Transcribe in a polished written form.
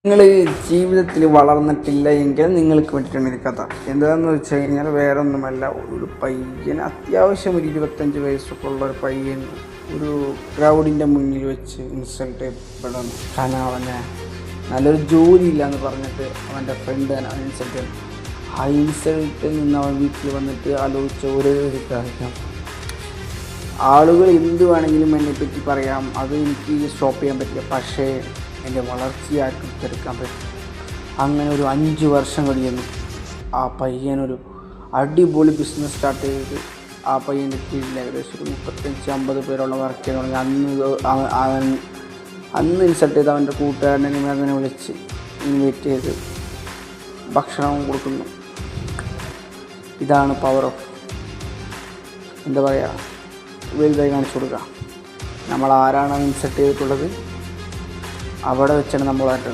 നിങ്ങൾ ജീവിതത്തിൽ വളർന്നിട്ടില്ല എങ്കിൽ നിങ്ങൾക്ക് വേണ്ടിയിട്ടാണ് ഒരു കഥ. എന്താണെന്ന് വെച്ച് കഴിഞ്ഞാൽ വേറെ ഒന്നുമല്ല, ഒരു പയ്യൻ അത്യാവശ്യം ഒരു 25 വയസ്സൊക്കെ ഉള്ള ഒരു പയ്യൻ ഒരു ക്രൗഡിൻ്റെ മുന്നിൽ വെച്ച് ഇൻസൾട്ട് ചെയ്യപ്പെടുന്നു. കാരണം അവനെ നല്ലൊരു ജോലിയില്ല എന്ന് പറഞ്ഞിട്ട് അവൻ്റെ ഫ്രണ്ട് തന്നെ അവൻ ഇൻസൾട്ട് ചെയ്യുന്നു. ആ ഇൻസൾട്ടിൽ നിന്ന് അവൻ വീട്ടിൽ വന്നിട്ട് ആലോചിച്ച ഒരേ ഒരു കാര്യം, ആളുകൾ എന്ത് വേണമെങ്കിലും എന്നെപ്പറ്റി പറയാം, അത് എനിക്ക് സ്റ്റോപ്പ് ചെയ്യാൻ പറ്റില്ല, പക്ഷേ എൻ്റെ വളർച്ചയാക്കി എടുക്കാൻ പറ്റും. അങ്ങനെ ഒരു 5 വർഷം കഴിയുന്നു. ആ പയ്യനൊരു അടിപൊളി ബിസിനസ് സ്റ്റാർട്ട് ചെയ്ത് ആ പയ്യൻ്റെ കീഴിൽ ഏകദേശം ഒരു 35-50 പേരോളം വർക്ക് ചെയ്ത് തുടങ്ങി. അന്ന് ഇൻസൾട്ട് ചെയ്ത് അവൻ്റെ കൂട്ടുകാരനെ അങ്ങനെ വിളിച്ച് ഇൻവൈറ്റ് ചെയ്ത് ഭക്ഷണവും കൊടുക്കുന്നു. ഇതാണ് പവർ ഓഫ്, എന്താ പറയുക, വലുതായി കാണിച്ചു കൊടുക്കുക. നമ്മൾ ആരാണ് ഇൻസൾട്ട് ചെയ്തിട്ടുള്ളത് അവിടെ വെച്ചാണ് നമ്മളായിട്ട്